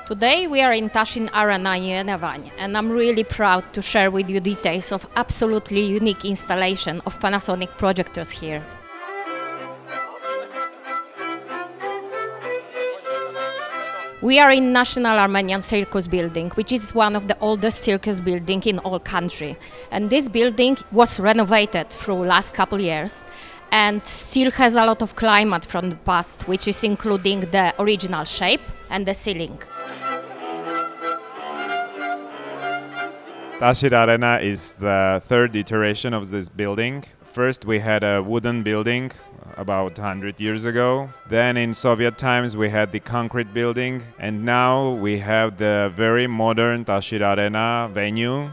Today we are in Tashir Arena in Erywań, and I'm really proud to share with you details of absolutely unique installation of Panasonic projectors here. We are in National Armenian Circus building, which is one of the oldest circus building in all country. And this building was renovated through last couple years and still has a lot of climate from the past, which is including the original shape and the ceiling. Tashir Arena is the third iteration of this building. First we had a wooden building about 100 years ago. Then in Soviet times we had the concrete building, and now we have the very modern Tashir Arena venue.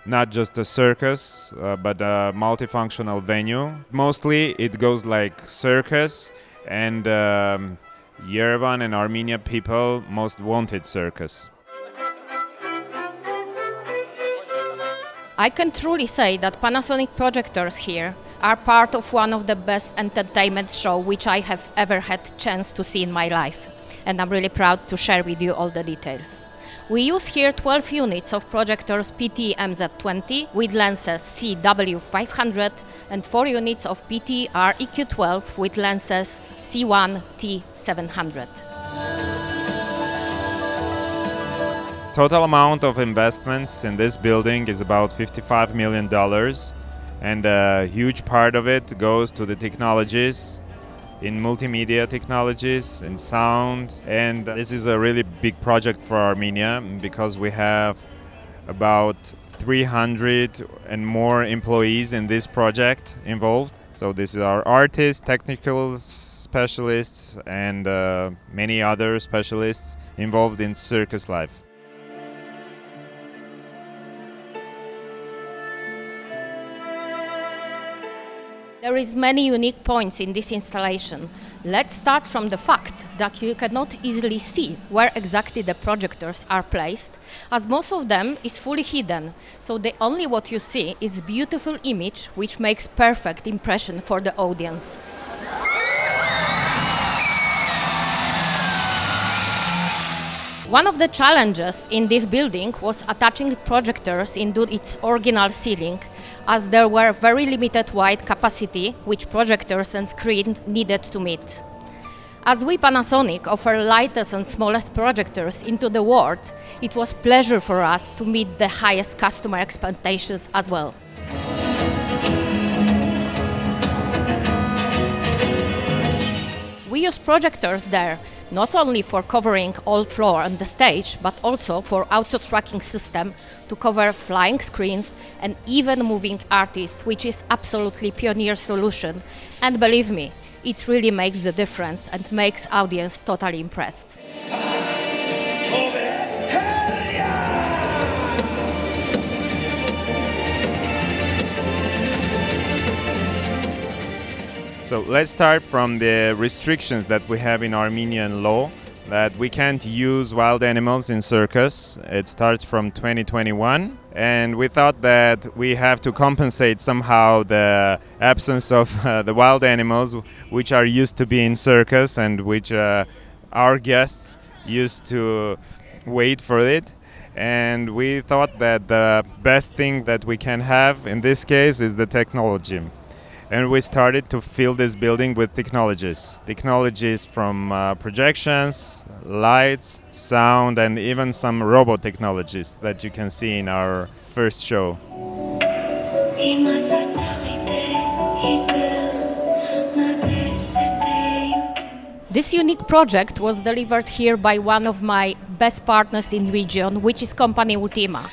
Not just a circus, but a multifunctional venue. Mostly it goes like circus, and Yerevan and Armenia people most wanted circus. I can truly say that Panasonic projectors here are part of one of the best entertainment show which I have ever had chance to see in my life, and I'm really proud to share with you all the details. We use here 12 units of projectors PT MZ20 with lenses CW500 and 4 units of PT REQ12 with lenses C1 T700. Total amount of investments in this building is about $55 million, and a huge part of it goes to the technologies, in multimedia technologies, in sound. And this is a really big project for Armenia because we have about 300 and more employees in this project involved. So this is our artists, technical specialists, and many other specialists involved in circus life. There is many unique points in this installation. Let's start from the fact that you cannot easily see where exactly the projectors are placed, as most of them is fully hidden, so the only what you see is beautiful image which makes perfect impression for the audience. One of the challenges in this building was attaching projectors into its original ceiling, as there were very limited wide capacity which projectors and screen needed to meet. As we Panasonic offer lightest and smallest projectors into the world, it was pleasure for us to meet the highest customer expectations as well. We use projectors there not only for covering all floor on the stage, but also for auto tracking system to cover flying screens and even moving artists, which is absolutely pioneer solution. And believe me, it really makes the difference and makes audience totally impressed. So let's start from the restrictions that we have in Armenian law, that we can't use wild animals in circus. It starts from 2021, and we thought that we have to compensate somehow the absence of the wild animals which are used to be in circus and which our guests used to wait for it. And we thought that the best thing that we can have in this case is the technology. And we started to fill this building with technologies. Technologies from projections, lights, sound, and even some robot technologies that you can see in our first show. This unique project was delivered here by one of my best partners in region, which is company Ultima,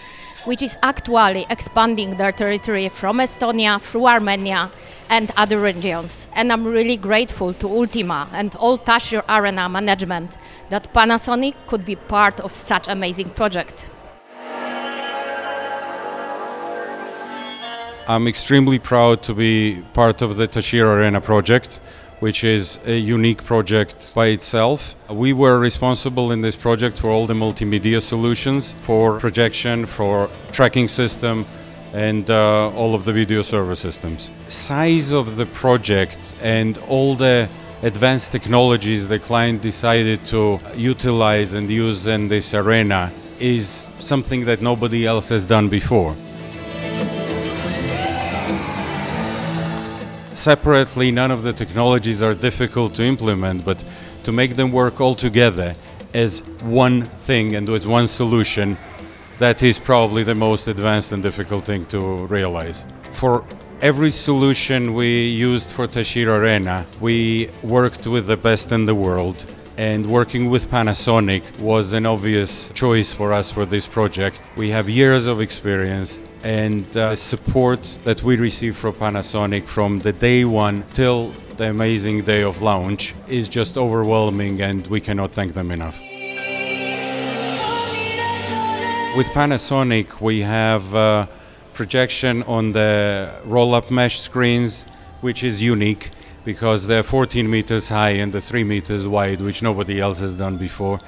which is actually expanding their territory from Estonia through Armenia and other regions. And I'm really grateful to Ultima and all Tashir Arena management that Panasonic could be part of such amazing project. I'm extremely proud to be part of the Tashir Arena project, which is a unique project by itself. We were responsible in this project for all the multimedia solutions, for projection, for tracking system, and all of the video server systems. Size of the project and all the advanced technologies the client decided to utilize and use in this arena is something that nobody else has done before. Separately, none of the technologies are difficult to implement, but to make them work all together as one thing and as one solution, that is probably the most advanced and difficult thing to realize. For every solution we used for Tashir Arena, we worked with the best in the world, and working with Panasonic was an obvious choice for us for this project. We have years of experience, and support that we receive from Panasonic from the day one till the amazing day of launch is just overwhelming, and we cannot thank them enough. With Panasonic, we have projection on the roll-up mesh screens, which is unique because they're 14 meters high and 3 meters wide, which nobody else has done before.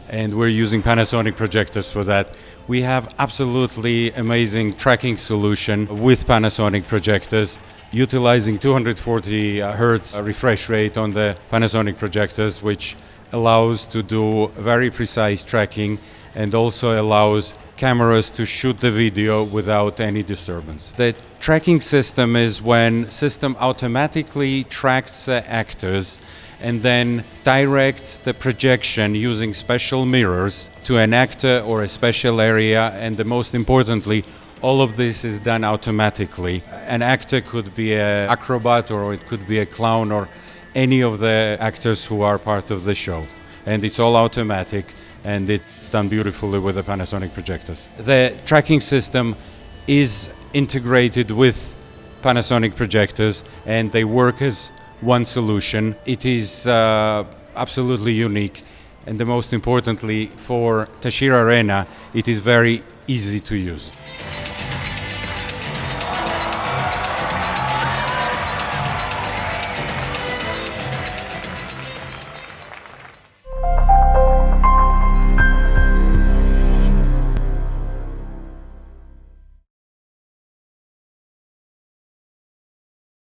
And we're using Panasonic projectors for that. We have absolutely amazing tracking solution with Panasonic projectors, utilizing 240 hertz refresh rate on the Panasonic projectors, which allows to do very precise tracking and also allows cameras to shoot the video without any disturbance. The tracking system is when system automatically tracks the actors and then directs the projection using special mirrors to an actor or a special area, and the most importantly, all of this is done automatically. An actor could be an acrobat or it could be a clown or any of the actors who are part of the show. And it's all automatic, and it's done beautifully with the Panasonic projectors. The tracking system is integrated with Panasonic projectors, and they work as one solution. It is absolutely unique, and the most importantly for Tashir Arena, it is very easy to use.